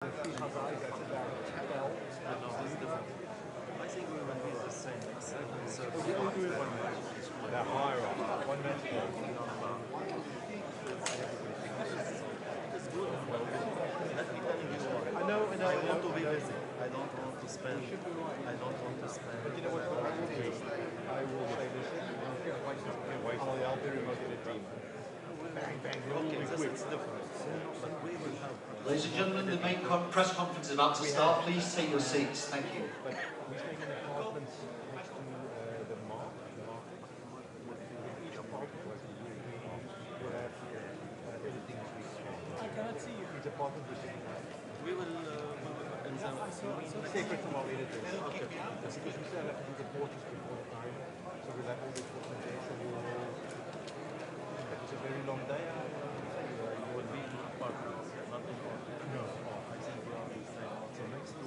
I think we will be the same. They're higher up. One match. It's good. Let me tell you what. I know. I want to be busy. I don't want to spend. I don't want to spend. But you know what I will do? I will say this. I'll be remoting the team. Bang, bang, Okay, this is different. But we will have. Ladies and gentlemen, the main press conference is about to start. Please take your seats. Thank you. But we're staying in apartments next to the market. Each apartment was a year will have everything is I cannot see you. each apartment was We will. separate from our editors. Okay. Because we still have to do the portraits before the time. So we'll have all the equipment there. So you will. It's a very long day. You will be in apartments, not in office. No. I think we are the same. So next to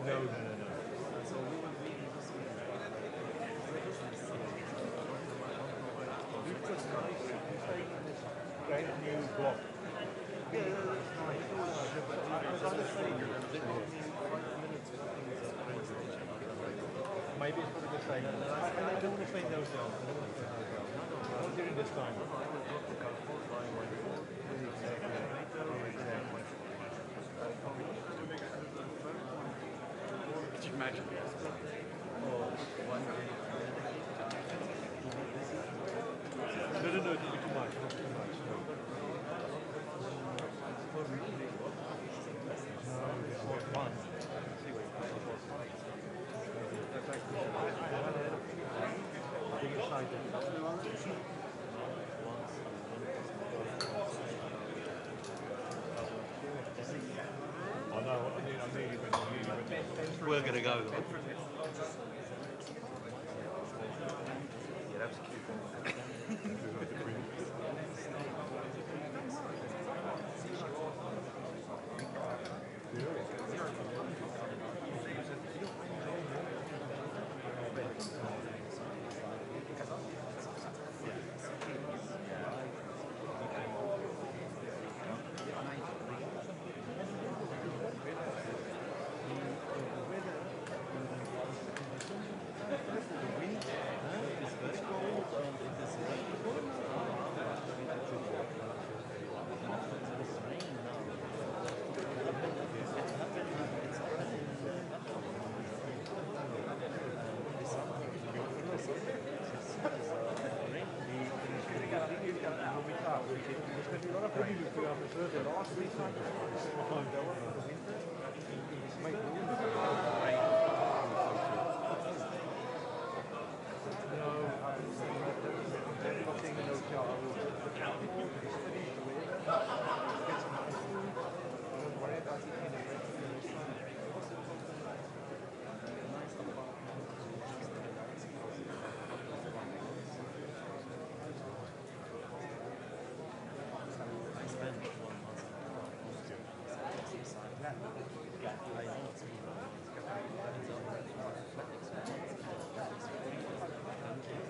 No. So we will be in this We've got nice. We stay in this great new block. yeah, that's nice. But I was on the train. They told me 5 minutes walking is a train station. Maybe it's probably the same. I don't want to stay in those down. Not during this time. I will drop the car 4 by 1 Did you imagine? No, it would be too much. Not too much. No. This was one. That's actually being excited. I know. I need even. We're going to go. Yeah, that's cute.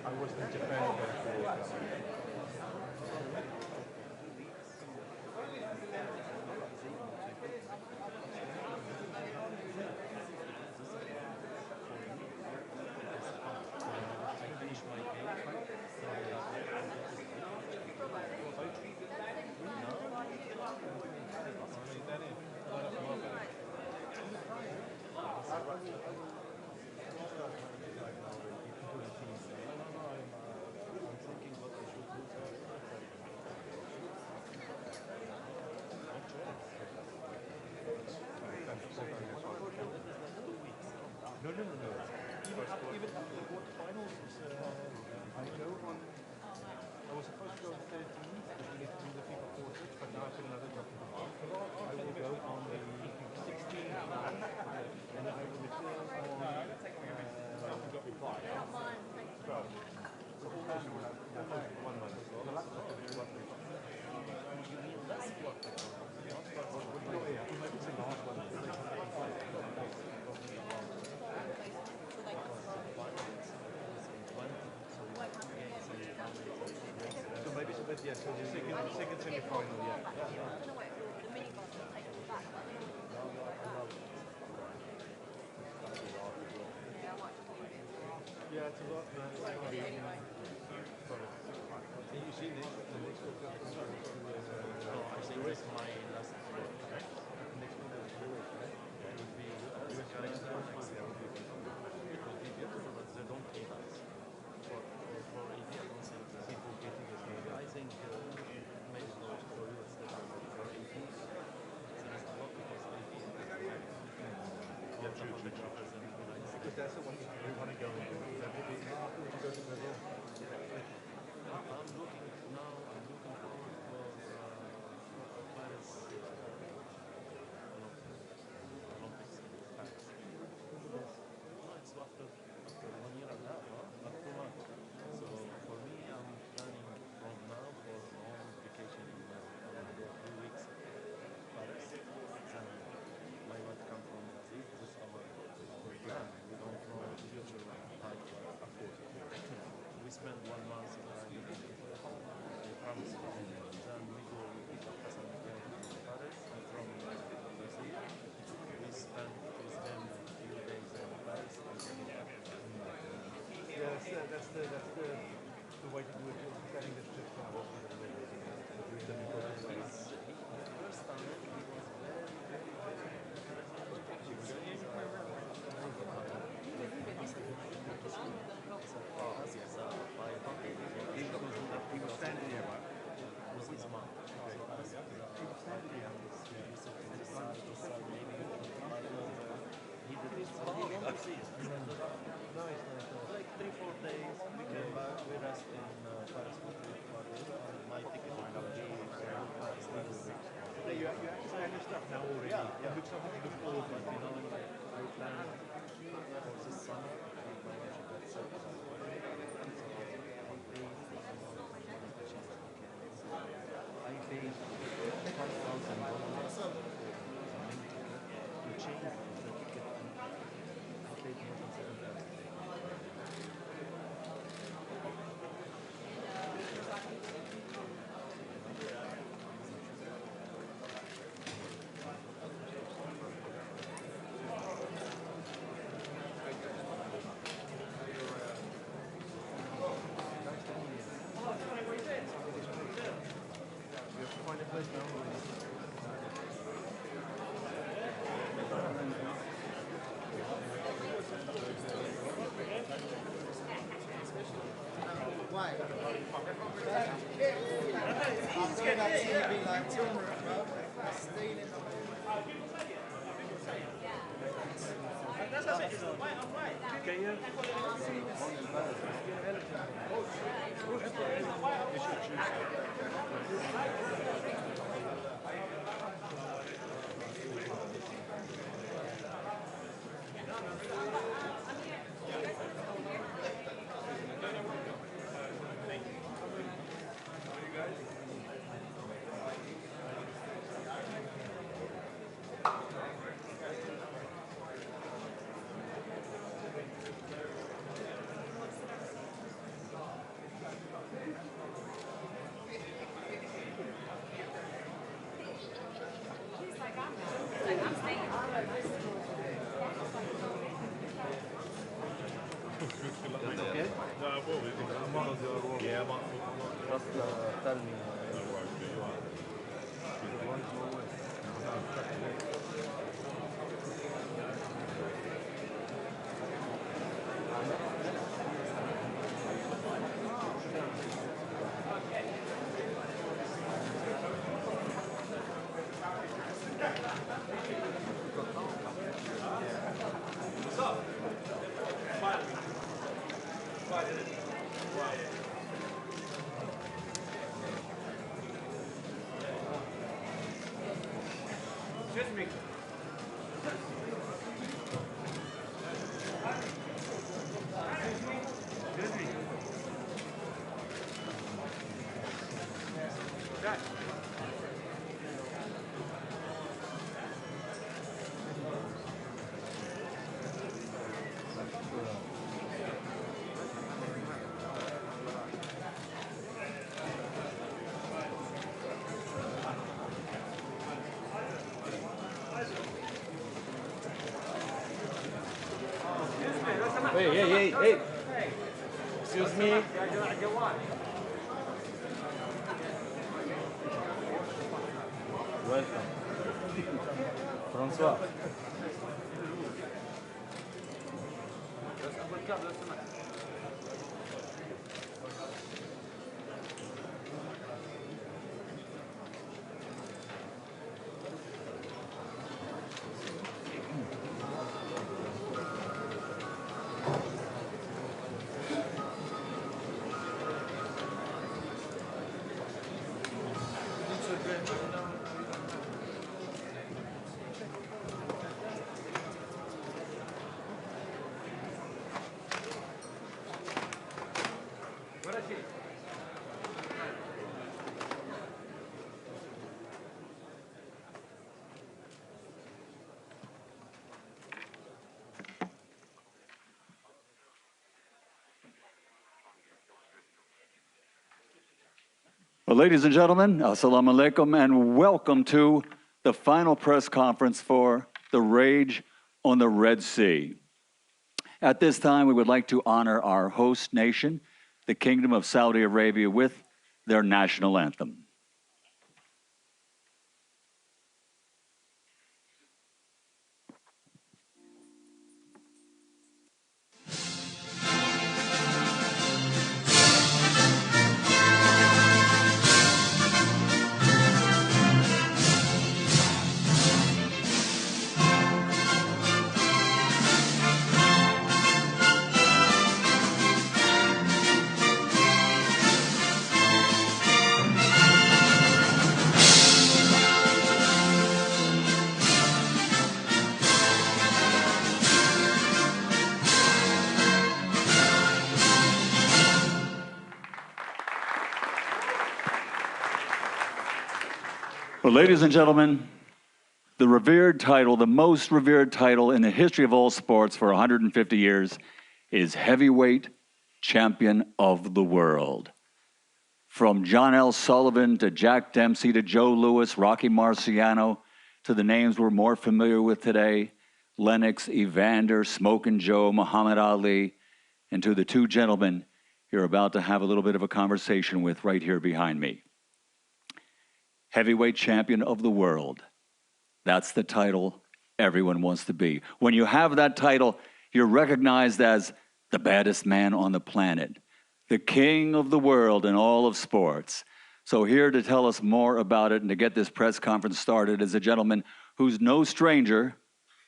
I was in Japan for No. Even after the quarterfinals, I go on. I was supposed to go on 13th, but we need to do the FIFA portraits, but now I put another job. I will go on the 16th, and I will return on. Got reply. So almost 1 month. The laptop will be roughly. but yeah, so the second semi-final, yeah. I don't know what the minibus will take us back, but I don't know what it's like. Yeah, I might just do it. Yeah, it's a lot, man. It's like Anyway. sorry. And you see next, the next one comes to I think that's my last sport. next one is Lewis, right? It would be US next one next year. It would be beautiful, but they don't pay us. For AD, I don't think People getting this game. I think maybe not for US that for AD. There is a lot because AD is Yeah, true. But that's the one you want to go and do. Is that maybe afterwards you go to Brazil? I'm looking forward for Paris Olympics in Paris. No, it's after 1 year and a half, huh? Not 2 months. So for me, I'm planning from now for a long vacation in 3 weeks Paris. And my wife come from Brazil. This is our plan. We don't know the future how to afford. We spend 1 month in promise. Then we go pick up Hassan again in Paris, and from Brazil we spend with them a few days in Paris and then back. Yeah, that's the way to do it. You're planning this trip now. First time he was He was standing here, right? with his mom. So I asked he was standing here. He did it. So he wanted to see it. Nice. Like 3-4 days, we came back, we rest in Paris for 3-4 days, and my ticket will be So you actually have your stuff now already. Yeah. It looks something to look forward to. but you know, we planned for this summer, and my wife got sick, so I paid $5,000 to change the ticket. I paid more than $7,000. You have to find a place now. Why? I'm going on TV like Timber, bro. Stealing Can you? Just tell me. Excuse me. Excuse me. Jack. Hey. Excuse me. Welcome. François. Well, ladies and gentlemen, assalamu alaikum, and welcome to the final press conference for the Rage on the Red Sea. At this time, we would like to honor our host nation, the Kingdom of Saudi Arabia, with their national anthem. Well, ladies and gentlemen, the revered title, the most revered title in the history of all sports for 150 years is Heavyweight Champion of the World. From John L. Sullivan to Jack Dempsey to Joe Louis, Rocky Marciano, to the names we're more familiar with today, Lennox, Evander, Smokin' Joe, Muhammad Ali, and to the two gentlemen you're about to have a little bit of a conversation with right here behind me. Heavyweight Champion of the World. That's the title everyone wants to be. When you have that title, you're recognized as the baddest man on the planet, the king of the world in all of sports. So here to tell us more about it and to get this press conference started is a gentleman who's no stranger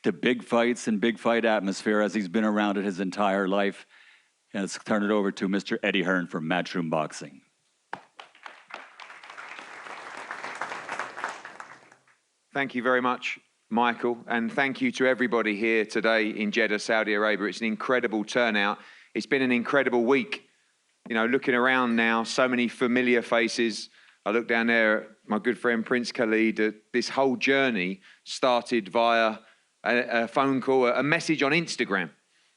to big fights and big fight atmosphere, as he's been around it his entire life. And let's turn it over to Mr. Eddie Hearn from Matchroom Boxing. Thank you very much, Michael, and thank you to everybody here today in Jeddah, Saudi Arabia. It's an incredible turnout. It's been an incredible week. You know, looking around now, so many familiar faces. I look down there at my good friend Prince Khalid. This whole journey started via a phone call, a message on Instagram.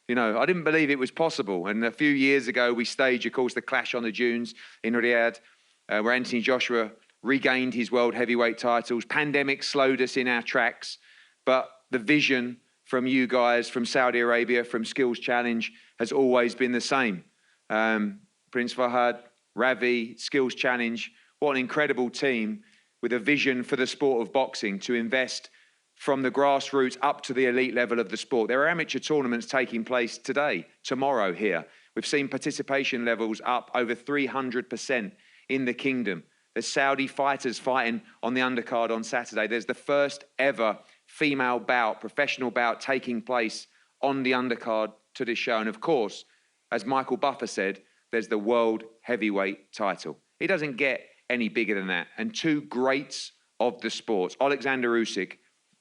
You know, I didn't believe it was possible. And a few years ago, we staged, of course, the Clash on the Dunes in Riyadh, where Anthony Joshua regained his world heavyweight titles. Pandemic slowed us in our tracks, but the vision from you guys, from Saudi Arabia, from Skills Challenge has always been the same. Prince Fahad, Ravi, Skills Challenge, what an incredible team with a vision for the sport of boxing to invest from the grassroots up to the elite level of the sport. There are amateur tournaments taking place today, tomorrow here. We've seen participation levels up over 300% in the kingdom. There's Saudi fighters fighting on the undercard on Saturday. There's the first ever female bout, professional bout, taking place on the undercard to this show. And of course, as Michael Buffer said, there's the world heavyweight title. It doesn't get any bigger than that. And two greats of the sports, Oleksandr Usyk,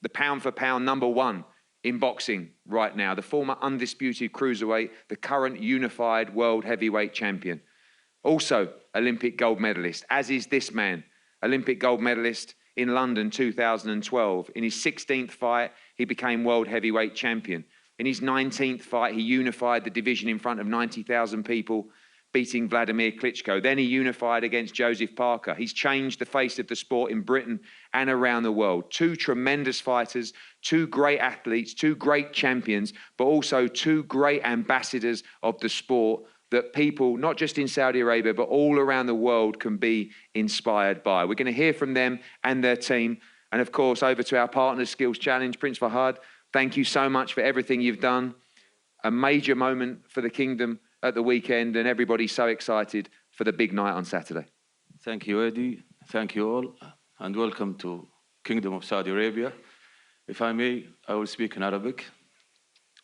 the pound for pound #1 in boxing right now, the former undisputed cruiserweight, the current unified world heavyweight champion. Also, Olympic gold medalist, as is this man, Olympic gold medalist in London 2012. In his 16th fight, he became world heavyweight champion. In his 19th fight, he unified the division in front of 90,000 people, beating Vladimir Klitschko. Then he unified against Joseph Parker. He's changed the face of the sport in Britain and around the world. Two tremendous fighters, two great athletes, two great champions, but also two great ambassadors of the sport that people, not just in Saudi Arabia, but all around the world can be inspired by. We're going to hear from them and their team. And of course, over to our partners, Skills Challenge. Prince Fahad, thank you so much for everything you've done. A major moment for the kingdom at the weekend, and everybody's so excited for the big night on Saturday. Thank you, Eddie. Thank you all, and welcome to Kingdom of Saudi Arabia. If I may, I will speak in Arabic.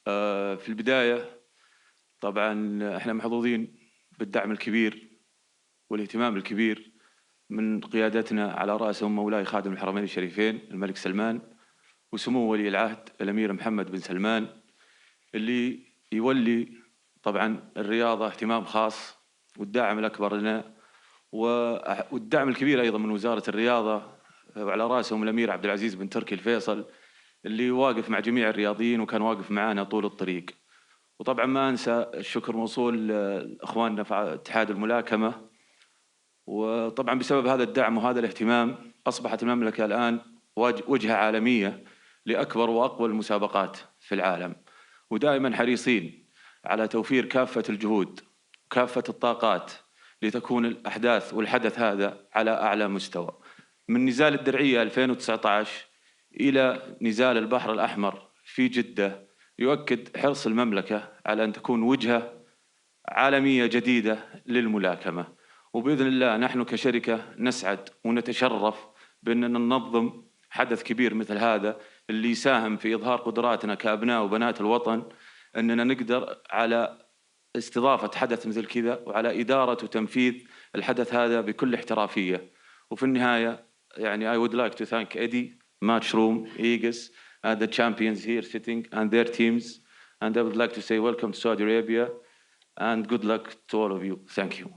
في البداية طبعا احنا محظوظين بالدعم الكبير والاهتمام الكبير من قيادتنا على رأسهم مولاي خادم الحرمين الشريفين الملك سلمان وسمو ولي العهد الأمير محمد بن سلمان اللي يولي طبعا الرياضة اهتمام خاص والدعم الأكبر لنا والدعم الكبير أيضا من وزارة الرياضة وعلى رأسهم الأمير عبد العزيز بن تركي الفيصل اللي واقف مع جميع الرياضيين وكان واقف معنا طول الطريق. وطبعا ما أنسى الشكر موصول لإخواننا في اتحاد الملاكمة. وطبعا بسبب هذا الدعم وهذا الاهتمام أصبحت المملكة الآن وجهة عالمية لأكبر وأقوى المسابقات في العالم، ودائما حريصين على توفير كافة الجهود وكافة الطاقات لتكون الأحداث والحدث هذا على أعلى مستوى. من نزال الدرعية 2019 إلى نزال البحر الأحمر في جدة يؤكد حرص المملكة على أن تكون وجهة عالمية جديدة للملاكمة. وبإذن الله نحن كشركة نسعد ونتشرف بأننا ننظم حدث كبير مثل هذا اللي يساهم في إظهار قدراتنا كأبناء وبنات الوطن، أننا نقدر على استضافة حدث مثل كذا وعلى إدارة وتنفيذ الحدث هذا بكل احترافية. وفي النهاية يعني I would like to thank Eddie, Matchroom, Aegis, and the champions here sitting and their teams. And I would like to say welcome to Saudi Arabia and good luck to all of you. Thank you.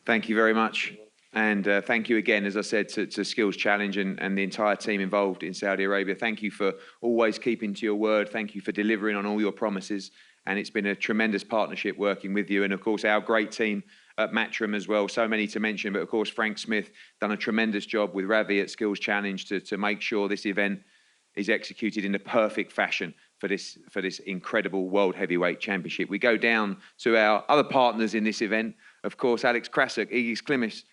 Thank you very much. And thank you again, as I said, to Skills Challenge and the entire team involved in Saudi Arabia. Thank you for always keeping to your word. Thank you for delivering on all your promises. And it's been a tremendous partnership working with you. And of course, our great team at Matchroom as well. So many to mention, but of course, Frank Smith done a tremendous job with Ravi at Skills Challenge to make sure this event is executed in the perfect fashion for this incredible World Heavyweight Championship. We go down to our other partners in this event. Of course, Alex Krasuk, Igis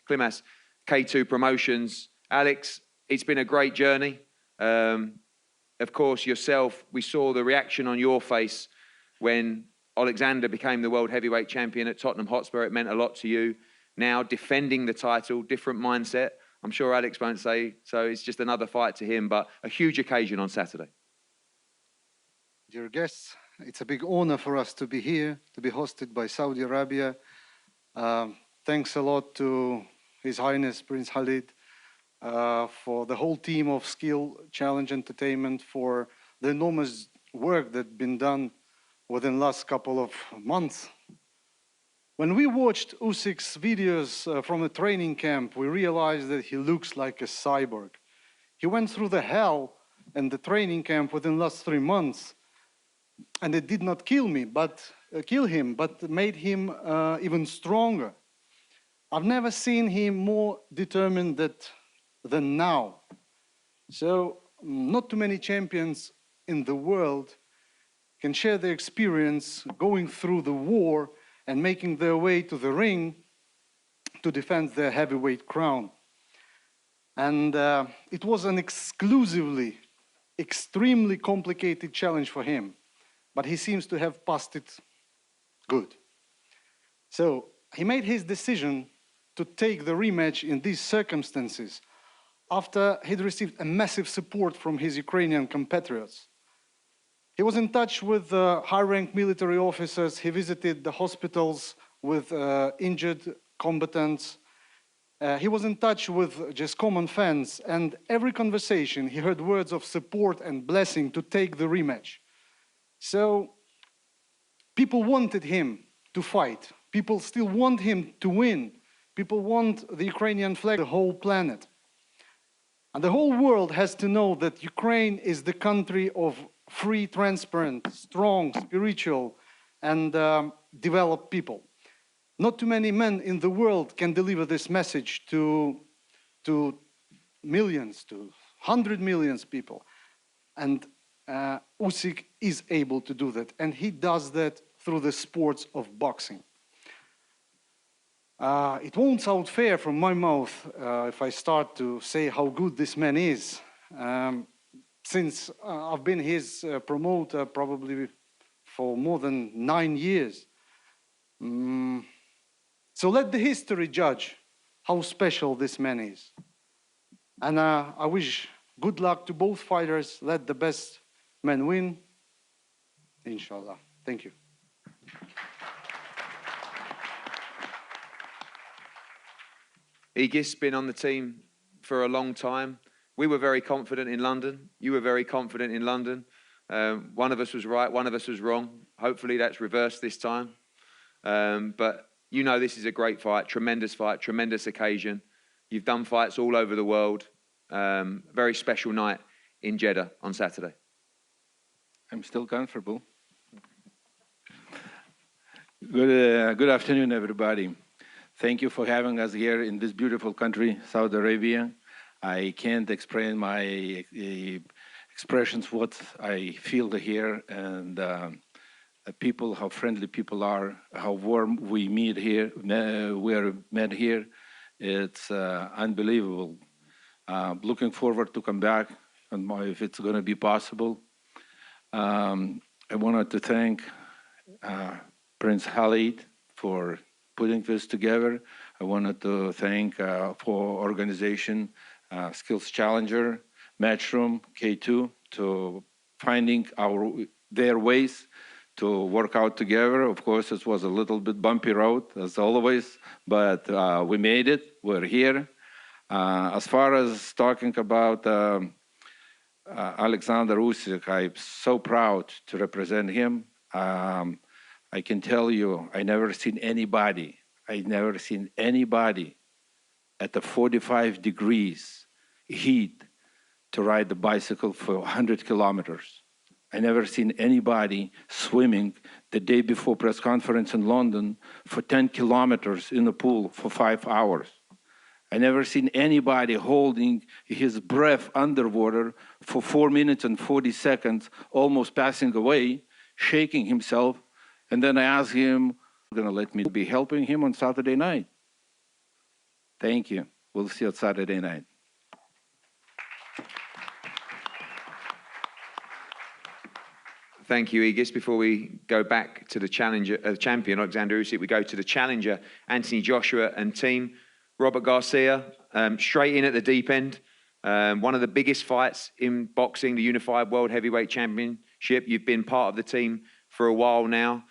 Klimas, K2 Promotions. Alex, it's been a great journey. Of course, yourself, we saw the reaction on your face when Oleksandr became the World Heavyweight Champion at Tottenham Hotspur. It meant a lot to you. Now, defending the title, different mindset. I'm sure Alex won't say, so it's just another fight to him, but a huge occasion on Saturday. Dear guests, it's a big honor for us to be here, to be hosted by Saudi Arabia. Thanks a lot to His Highness Prince Khalid, for the whole team of Skill Challenge Entertainment, for the enormous work that's been done within the last couple of months. When we watched Usyk's videos from the training camp, we realized that he looks like a cyborg. He went through the hell in the training camp within the last 3 months, and it did not kill him, but made him even stronger. I've never seen him more determined than now. So not too many champions in the world can share their experience going through the war and making their way to the ring to defend their heavyweight crown. And it was an exclusively, extremely complicated challenge for him, but he seems to have passed it good. So he made his decision to take the rematch in these circumstances after he'd received a massive support from his Ukrainian compatriots. He was in touch with high-ranked military officers. He visited the hospitals with injured combatants. He was in touch with just common fans, and every conversation he heard words of support and blessing to take the rematch. So people wanted him to fight. People still want him to win. People want the Ukrainian flag, the whole planet. And the whole world has to know that Ukraine is the country of free, transparent, strong, spiritual, and developed people. Not too many men in the world can deliver this message to millions, to 100 million people. And Usyk is able to do that. And he does that through the sports of boxing. It won't sound fair from my mouth if I start to say how good this man is. Since I've been his promoter probably for more than 9 years. So let the history judge how special this man is. And I wish good luck to both fighters. Let the best man win. Inshallah. Thank you. Igis been on the team for a long time. We were very confident in London. You were very confident in London. One of us was right, one of us was wrong. Hopefully that's reversed this time. But you know this is a great fight, tremendous occasion. You've done fights all over the world. Very special night in Jeddah on Saturday. I'm still comfortable. Good afternoon, everybody. Thank you for having us here in this beautiful country, Saudi Arabia. I can't explain my expressions, what I feel here, and people, how friendly people are, how warm we meet here. We are met here. It's unbelievable. Looking forward to come back, and if it's going to be possible. I wanted to thank Prince Khalid for putting this together. I wanted to thank for organization, Skills Challenger, Matchroom, K2, to finding their ways to work out together. Of course, it was a little bit bumpy road, as always, but we made it. We're here. As far as talking about Oleksandr Usyk, I'm so proud to represent him. I can tell you, I never seen anybody at the 45 degrees heat to ride the bicycle for 100 kilometers. I never seen anybody swimming the day before press conference in London for 10 kilometers in the pool for 5 hours. I never seen anybody holding his breath underwater for 4 minutes and 40 seconds, almost passing away, shaking himself. And then I asked him, going to let me be helping him on Saturday night. Thank you. We'll see you on Saturday night. Thank you, Igis. Before we go back to the champion, Oleksandr Usyk, we go to the challenger, Anthony Joshua and team. Robert Garcia, straight in at the deep end. One of the biggest fights in boxing, the Unified World Heavyweight Championship. You've been part of the team for a while now.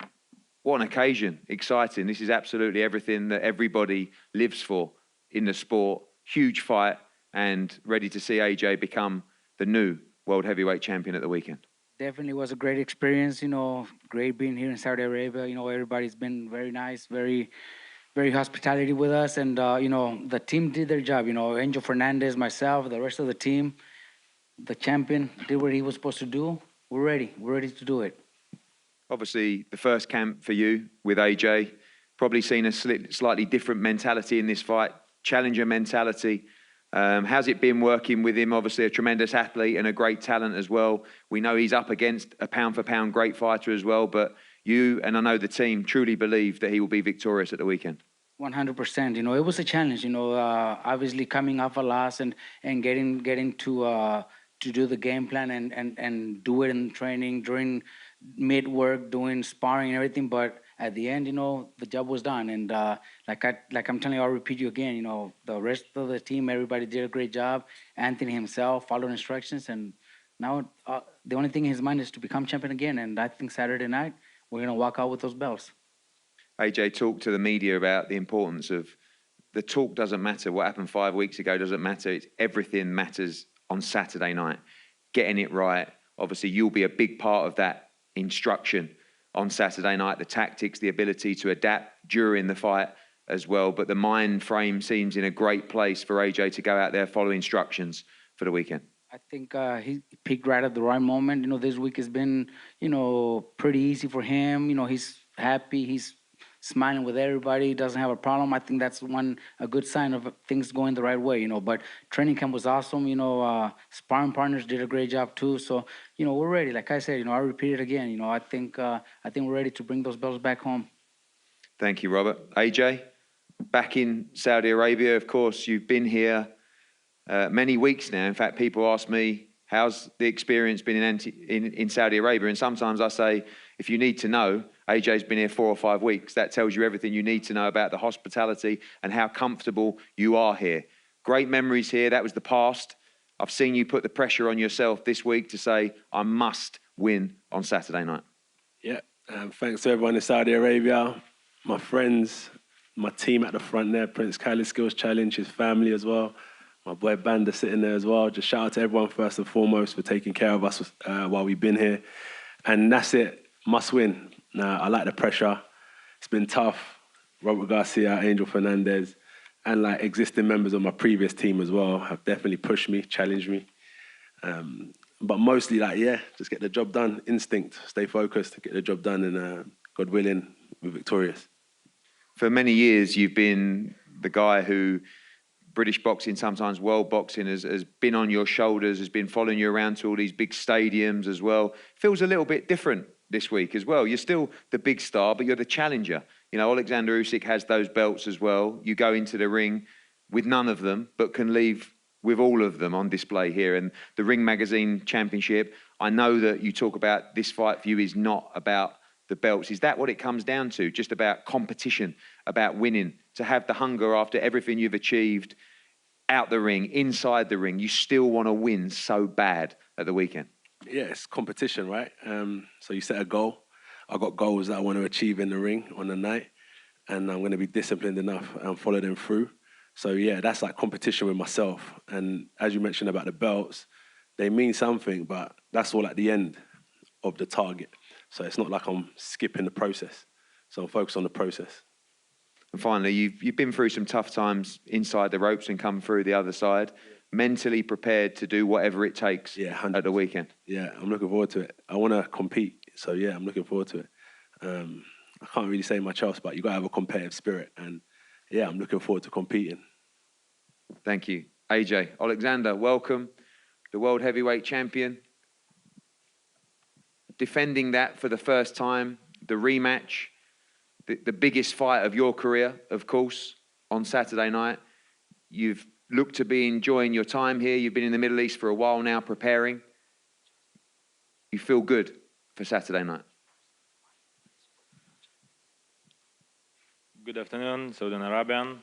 What an occasion, exciting. This is absolutely everything that everybody lives for in the sport. Huge fight, and ready to see AJ become the new World Heavyweight Champion at the weekend. Definitely was a great experience, you know, great being here in Saudi Arabia. You know, everybody's been very nice, very hospitality with us. And, you know, the team did their job. You know, Angel Fernandez, myself, the rest of the team, the champion did what he was supposed to do. We're ready to do it. Obviously, the first camp for you with AJ, probably seen a slightly different mentality in this fight, challenger mentality. How's it been working with him? Obviously, a tremendous athlete and a great talent as well. We know he's up against a pound-for-pound great fighter as well, but you and I know the team truly believe that he will be victorious at the weekend. 100%. You know, it was a challenge. You know, obviously coming off a loss and getting to do the game plan and do it in training during mid-work, doing sparring and everything. But at the end, you know, the job was done. And like I'm telling you, I'll repeat you again. You know, the rest of the team, everybody did a great job. Anthony himself followed instructions, and now the only thing in his mind is to become champion again. And I think Saturday night we're gonna walk out with those belts. AJ talked to the media about the importance of the talk doesn't matter. What happened 5 weeks ago doesn't matter. It's everything matters on Saturday night. Getting it right. Obviously, you'll be a big part of that instruction on Saturday night, the tactics, the ability to adapt during the fight as well. But the mind frame seems in a great place for AJ to go out there, follow instructions for the weekend. I think he peaked right at the right moment. You know, this week has been, you know, pretty easy for him. You know, he's happy. He's smiling with everybody. He doesn't have a problem. I think that's a good sign of things going the right way. You know, but training camp was awesome. You know, sparring partners did a great job too. So, you know, we're ready. Like I said, you know, I repeat it again. You know, I think we're ready to bring those belts back home. Thank you, Robert. AJ, back in Saudi Arabia, of course, you've been here many weeks now. In fact, people ask me, how's the experience been in Saudi Arabia? And sometimes I say, if you need to know, AJ's been here 4 or 5 weeks. That tells you everything you need to know about the hospitality and how comfortable you are here. Great memories here. That was the past. I've seen you put the pressure on yourself this week to say, I must win on Saturday night. Yeah, thanks to everyone in Saudi Arabia, my friends, my team at the front there, Prince Khalid Skills Challenge, his family as well. My boy Banda sitting there as well. Just shout out to everyone first and foremost for taking care of us while we've been here. And that's it, must win. I like the pressure. It's been tough. Robert Garcia, Angel Fernandez, and like existing members of my previous team as well have definitely pushed me, challenged me. But mostly like, yeah, just get the job done. Instinct, stay focused, get the job done, and God willing, we're victorious. For many years, you've been the guy who British boxing, sometimes world boxing, has been on your shoulders, has been following you around to all these big stadiums as well. Feels a little bit different this week as well. You're still the big star, but you're the challenger. You know, Oleksandr Usyk has those belts as well. You go into the ring with none of them, but can leave with all of them on display here. And the Ring Magazine Championship, I know that you talk about this fight for you is not about the belts. Is that what it comes down to? Just about competition, about winning, to have the hunger after everything you've achieved out the ring, inside the ring, you still want to win so bad at the weekend? Yeah, it's competition, right? So you set a goal. I've got goals that I want to achieve in the ring on the night, and I'm going to be disciplined enough and follow them through. So yeah, that's like competition with myself. And as you mentioned about the belts, they mean something, but that's all at the end of the target. So it's not like I'm skipping the process. So I'm focused on the process. And finally, you've been through some tough times inside the ropes and come through the other side. Mentally prepared to do whatever it takes at the weekend. Yeah, I'm looking forward to it. I want to compete. So yeah, I'm looking forward to it. I can't really say much else, but you got to have a competitive spirit. And yeah, I'm looking forward to competing. Thank you. AJ, Oleksandr, welcome. The world heavyweight champion. Defending that for the first time, the rematch, the biggest fight of your career, of course, on Saturday night. You've looked to be enjoying your time here. You've been in the Middle East for a while now, preparing. You feel good for Saturday night? Good afternoon, Saudi Arabian.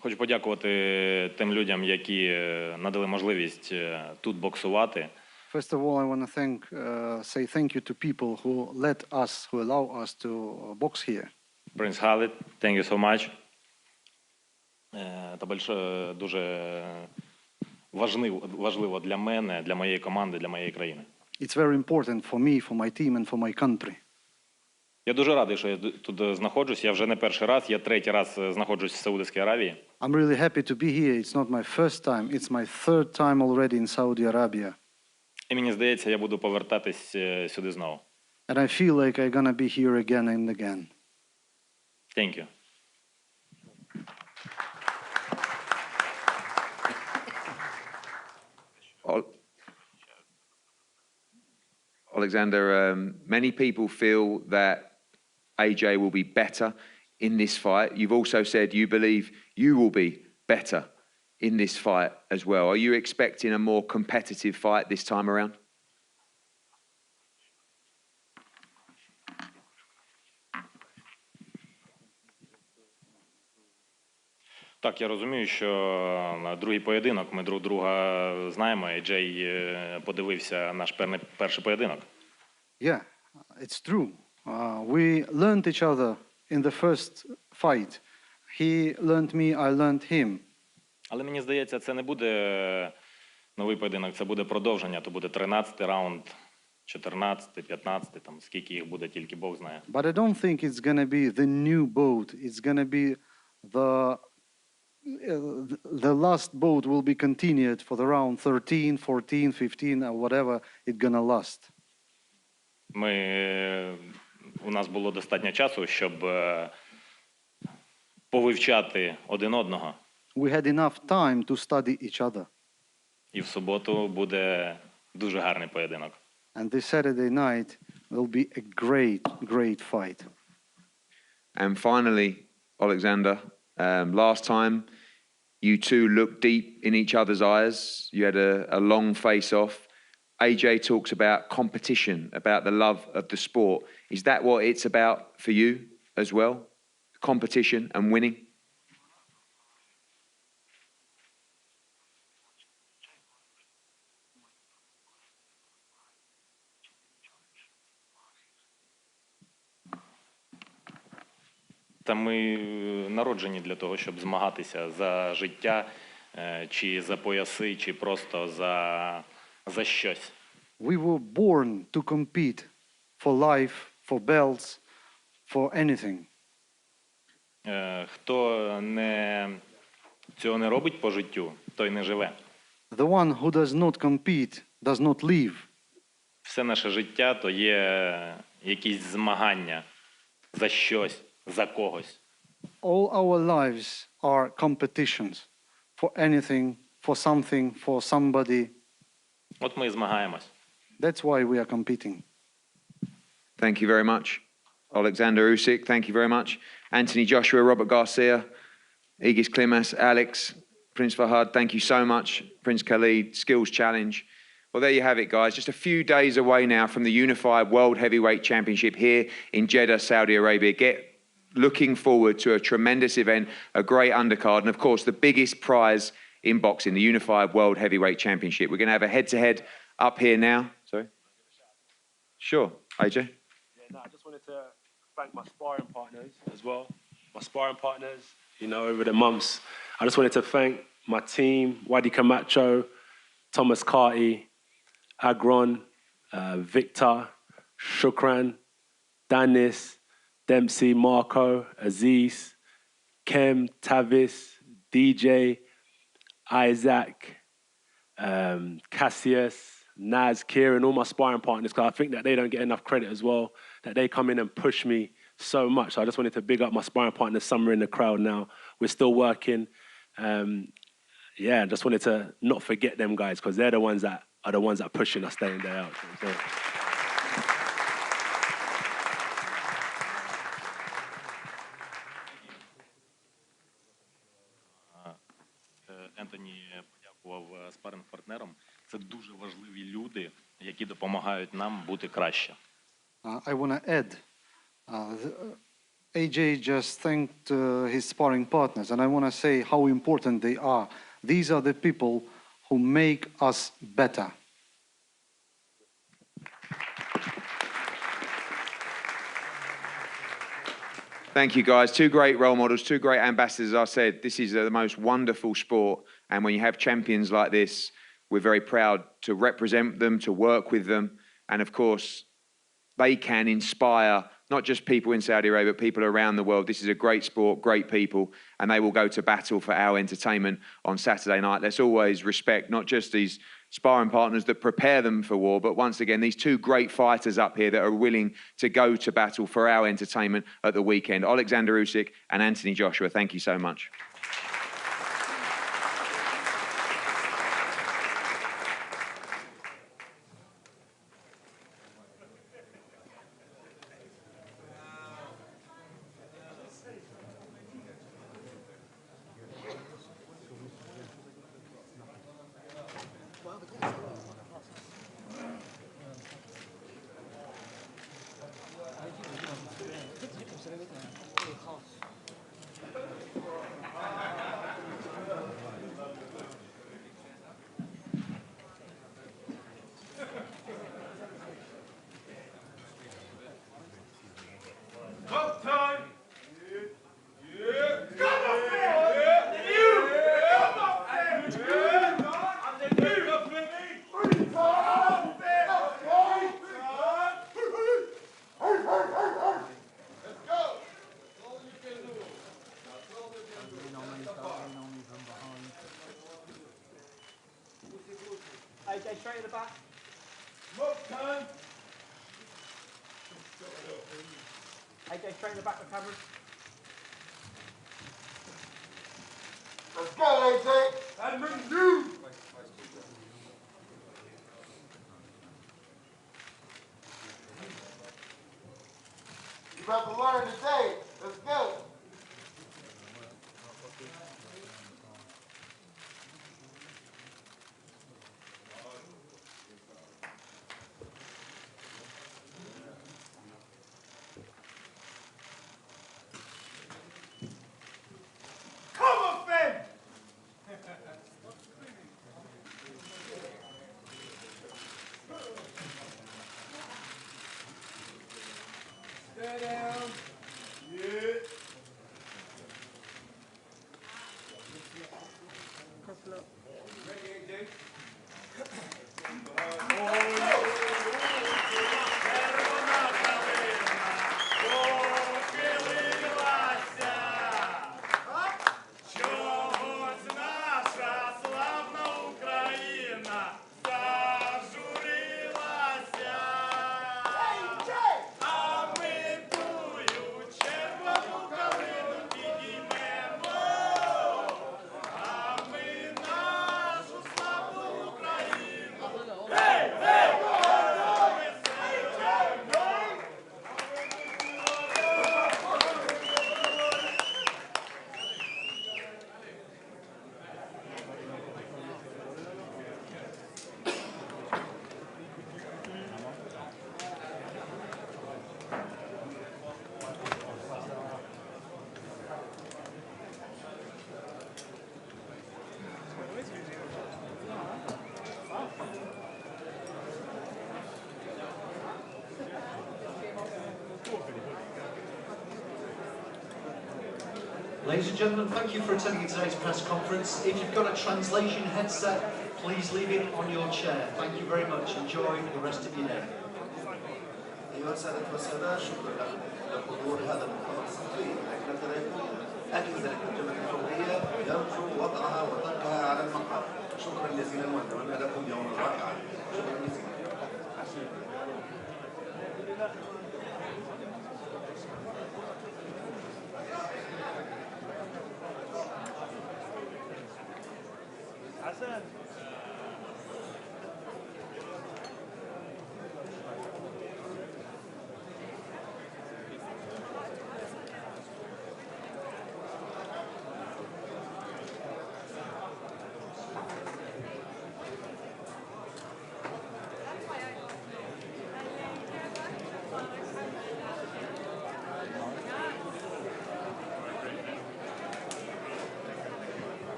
Хочу подякувати тим людям, які надали можливість тут боксувати. First of all, I want to say thank you to people who allow us to box here. Prince Khalid, thank you so much. Це дуже важливо для мене, для моєї команди, для моєї країни. It's very important for me, for my team and for my country. Я дуже радий, що я тут знаходжусь. Я вже не перший раз, я третій раз знаходжусь в Саудівській Аравії. I'm really happy to be here. It's not my first time, it's my third time already in Saudi Arabia. І мені здається, я буду повертатись сюди знову. And I feel like I'm gonna be here again and again. Thank you. Oleksandr, many people feel that AJ will be better in this fight. You've also said you believe you will be better in this fight as well. Are you expecting a more competitive fight this time around? Так, я розумію, що другий поєдинок, ми друг друга знаємо, і Джей подивився наш перший поєдинок. Yeah, it's true. We learned each other in the first fight. He learned me, I learned him. Але мені здається, це не буде новий поєдинок, це буде продовження, то буде 13-й раунд, 14-й, 15-й, там скільки їх буде, тільки Бог знає. But I don't think it's going to be the new boat. It's going to be the the last bout will be continued for the round 13, 14, 15, or whatever it's gonna last. У нас було достатньо часу, щоб повивчати один одного. We had enough time to study each other. І в суботу буде дуже гарний поєдинок. And this Saturday night will be a great, great fight. And finally, Oleksandr, last time you two looked deep in each other's eyes. You had a long face-off. AJ talks about competition, about the love of the sport. Is that what it's about for you as well? Competition and winning? Та ми народжені для того, щоб змагатися за життя, чи за пояси, чи просто за щось. We were born to compete for life, for belts, for anything. Хто цього не робить по життю, той не живе. The one who does not compete does not live. Все наше життя то є якісь змагання за щось, за когось. All our lives are competitions for anything, for something, for somebody. От ми і змагаємось. That's why we are competing. Thank you very much. Oleksandr Usyk, thank you very much. Anthony Joshua, Robert Garcia, Igis Klimas, Alex, Prince Fahad, thank you so much. Prince Khalid, Skills Challenge. Well, there you have it, guys. Just a few days away now from the Unified World Heavyweight Championship here in Jeddah, Saudi Arabia. Looking forward to a tremendous event, a great undercard, and of course, the biggest prize in boxing, the Unified World Heavyweight Championship. We're going to have a head-to-head up here now. Sorry? Sure, AJ? Yeah, no, I just wanted to thank my sparring partners as well. My sparring partners, you know, over the months. I just wanted to thank my team, Wadi Camacho, Thomas Carty, Agron, Victor, Shukran, Danis, Dempsey, Marco, Aziz, Kem, Tavis, DJ, Isaac, Cassius, Naz, Kieran, all my sparring partners, because I think that they don't get enough credit as well, that they come in and push me so much. So I just wanted to big up my sparring partners. Some are in the crowd now. We're still working. Yeah, just wanted to not forget them guys, because they're the ones that are the ones that are pushing us day in, day out. So, Ентоні подякував спаринг-партнерам. Це дуже важливі люди, які допомагають нам бути краще. I want to add, AJ just thanked his sparring partners, and I want to say how important they are. These are the people who make us better. Thank you, guys. Two great role models, two great ambassadors. As I said, this is the most wonderful sport. And when you have champions like this, we're very proud to represent them, to work with them. And of course, they can inspire not just people in Saudi Arabia, but people around the world. This is a great sport, great people, and they will go to battle for our entertainment on Saturday night. Let's always respect not just these sparring partners that prepare them for war, but once again, these two great fighters up here that are willing to go to battle for our entertainment at the weekend. Oleksandr Usyk and Anthony Joshua, thank you so much. at the back. Smoke time. AJ, straight in the back of the cameras. Let's go, AJ. And bring you. You about to learn today. Let's go. Come on, Ben. Stay down. Yeah. Ready, AJ? Ladies and gentlemen, thank you for attending today's press conference. If you've got a translation headset, please leave it on your chair. Thank you very much. Enjoy the rest of your day. أيها السادة والسادة، شكرا لكم لحضور هذا المؤتمر الصحفي. لديكم أجهزة الترجمة الفورية يرجو وضعها وتركها على المقهى. شكرا جزيلا ونتمنى لكم يوما رائعا. شكرا جزيلا. حسن.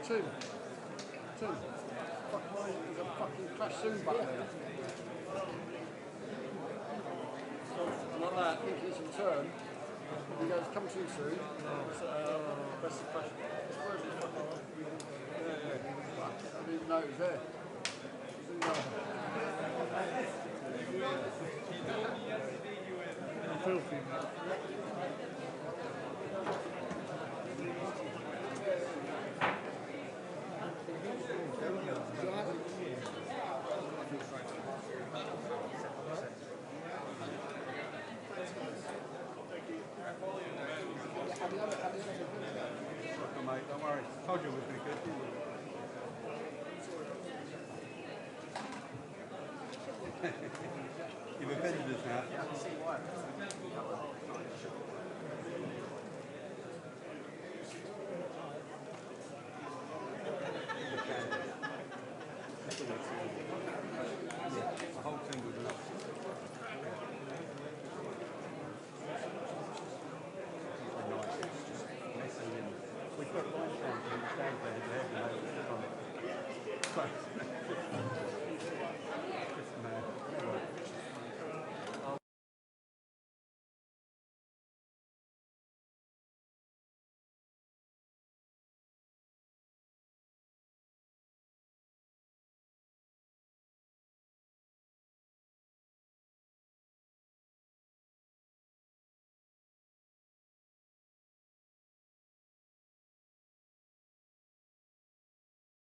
Two. Fuck mine, there's a fucking crash soon back there. So, like that, thinking it's a turn. He goes, come too soon. Press the crash. Where is it? Yeah. I didn't even know it was there. I'm filthy. Mate, don't worry. Told you it was going to be good. You've offended us now. Yeah, I can see why. The whole thing was enough. We've got line stands in the stand there.